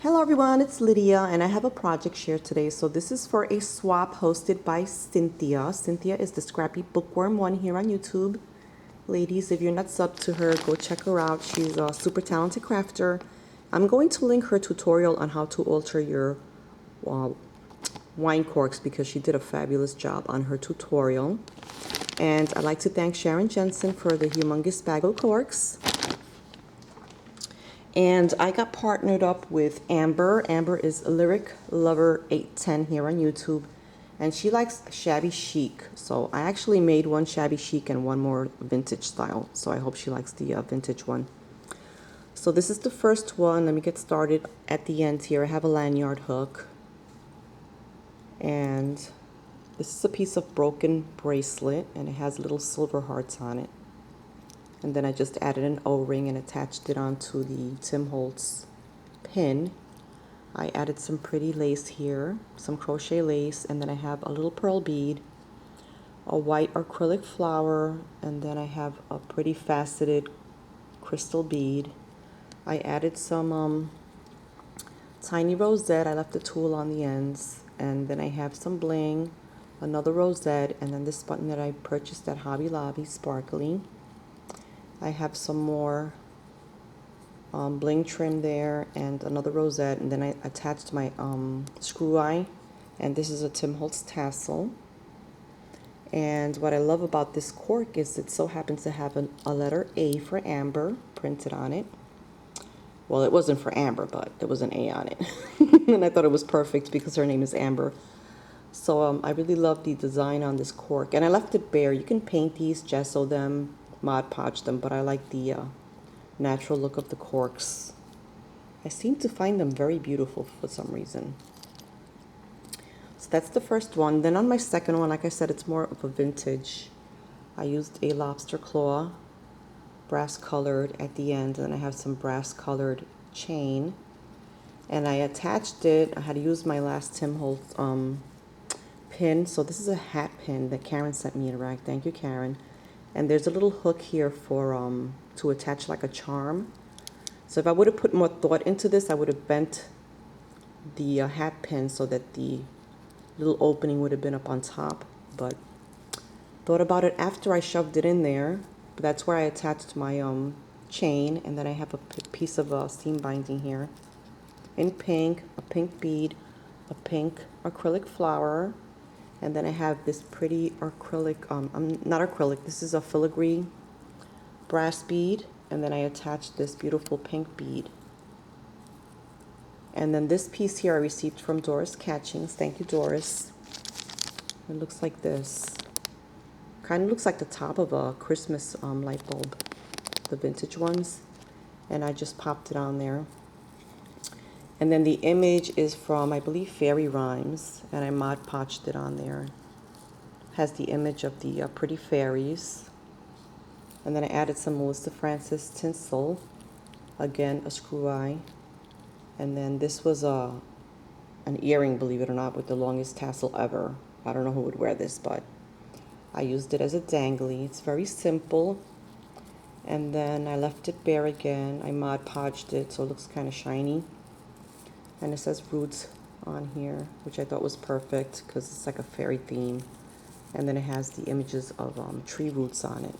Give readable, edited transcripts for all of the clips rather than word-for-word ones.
Hello everyone, it's Lydia and I have a project share today. So this is for a swap hosted by Cynthia. Cynthia is the Scrappy Bookworm one here on YouTube. Ladies, if you're not subbed to her, go check her out. She's a super talented crafter. I'm going to link her tutorial on how to alter your wine corks because she did a fabulous job on her tutorial. And I'd like to thank Sharon Jensen for the humongous bag of corks. And I got partnered up with Amber. Amber is Lyric Lover 810 here on YouTube. And she likes Shabby Chic. So I actually made one Shabby Chic and one more vintage style. So I hope she likes the vintage one. So this is the first one. Let me get started at the end here. I have a lanyard hook. And this is a piece of broken bracelet. And it has little silver hearts on it. And then I just added an O-ring and attached it onto the Tim Holtz pin. I added some pretty lace here, some crochet lace, and then I have a little pearl bead, a white acrylic flower, and then I have a pretty faceted crystal bead. I added some tiny rosette. I left the tulle on the ends, and then I have some bling, another rosette, and then this button that I purchased at Hobby Lobby, sparkly. I have some more bling trim there and another rosette, and then I attached my screw eye, and this is a Tim Holtz tassel. And what I love about this cork is it so happens to have a letter A for Amber printed on it. Well, it wasn't for Amber, but there was an A on it. And I thought it was perfect because her name is Amber. So I really love the design on this cork, and I left it bare. You can paint these, gesso them, Mod Podge them, but I like the natural look of the corks. I seem to find them very beautiful for some reason. So that's the first one. Then on my second one, like I said, it's more of a vintage. I used a lobster claw, brass colored at the end, and then I have some brass colored chain. And I attached it. I had to use my last Tim Holtz pin. So this is a hat pin that Karen sent me in a rag. Thank you, Karen. And there's a little hook here for to attach like a charm. So if I would have put more thought into this, I would have bent the hat pin so that the little opening would have been up on top. But thought about it after I shoved it in there. But that's where I attached my chain, and then I have a piece of seam binding here in pink, a pink bead, a pink acrylic flower. And then I have this pretty acrylic, not acrylic, this is a filigree brass bead. And then I attached this beautiful pink bead. And then this piece here I received from Doris Catchings. Thank you, Doris. It looks like this. Kind of looks like the top of a Christmas light bulb, the vintage ones. And I just popped it on there. And then the image is from, I believe, Fairy Rhymes, and I Mod Podged it on there. Has the image of the pretty fairies. And then I added some Melissa Francis tinsel, again a screw eye. And then this was an earring, believe it or not, with the longest tassel ever. I don't know who would wear this, but I used it as a dangly. It's very simple. And then I left it bare again. I Mod Podged it so it looks kind of shiny. And it says roots on here, which I thought was perfect because it's like a fairy theme. And then it has the images of tree roots on it.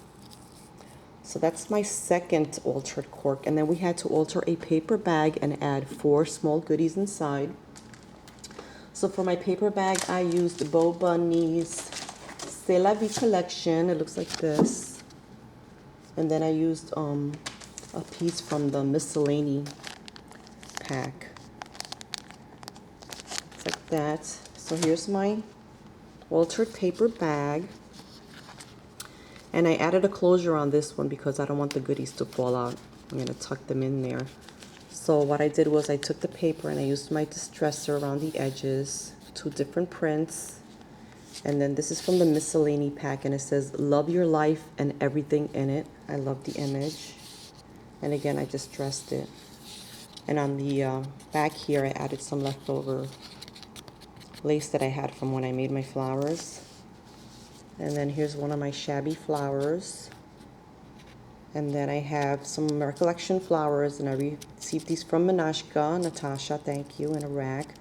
So that's my second altered cork. And then we had to alter a paper bag and add 4 small goodies inside. So for my paper bag, I used Bo Bunny's C'est La Vie collection. It looks like this. And then I used a piece from the miscellany pack. Like that. So here's my altered paper bag, and I added a closure on this one because I don't want the goodies to fall out. I'm going to tuck them in there. So what I did was I took the paper and I used my distresser around the edges, 2 different prints, and then this is from the miscellany pack, and it says love your life and everything in it. I love the image, and again I distressed it. And on the back here I added some leftover lace that I had from when I made my flowers. And then here's one of my shabby flowers. And then I have some recollection flowers, and I received these from Minashka, Natasha, thank you, in a rack.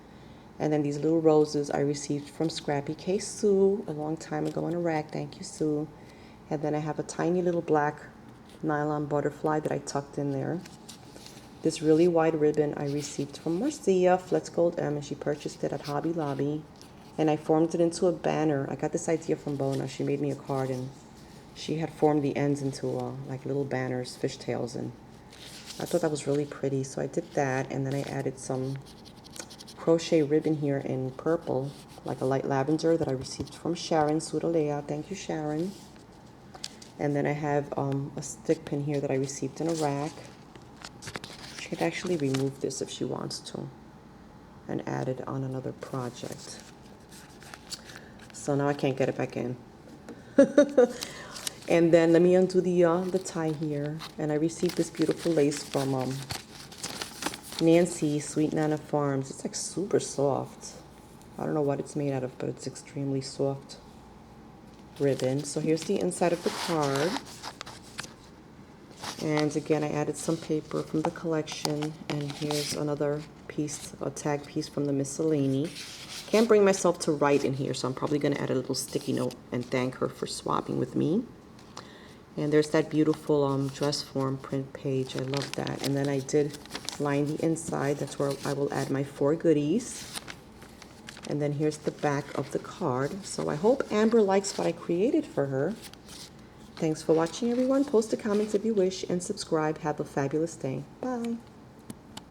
And then these little roses I received from Scrappy K. Sue a long time ago in a rack, thank you, Sue. And then I have a tiny little black nylon butterfly that I tucked in there. This really wide ribbon I received from Marcia, Flet's Gold M, and she purchased it at Hobby Lobby. And I formed it into a banner. I got this idea from Bona. She made me a card, and she had formed the ends into like little banners, fishtails, and I thought that was really pretty. So I did that, and then I added some crochet ribbon here in purple, like a light lavender that I received from Sharon Sudalea. Thank you, Sharon. And then I have a stick pin here that I received in a rack. She could actually remove this if she wants to and add it on another project. So now I can't get it back in. And then let me undo the tie here. And I received this beautiful lace from Nancy, Sweet Nana Farms. It's like super soft. I don't know what it's made out of, but it's extremely soft ribbon. So here's the inside of the card. And again, I added some paper from the collection. And here's another piece, a tag piece from the miscellany. Can't bring myself to write in here, so I'm probably going to add a little sticky note and thank her for swapping with me. And there's that beautiful dress form print page. I love that. And then I did line the inside. That's where I will add my 4 goodies. And then here's the back of the card. So I hope Amber likes what I created for her. Thanks for watching, everyone. Post a comment if you wish and subscribe. Have a fabulous day. Bye.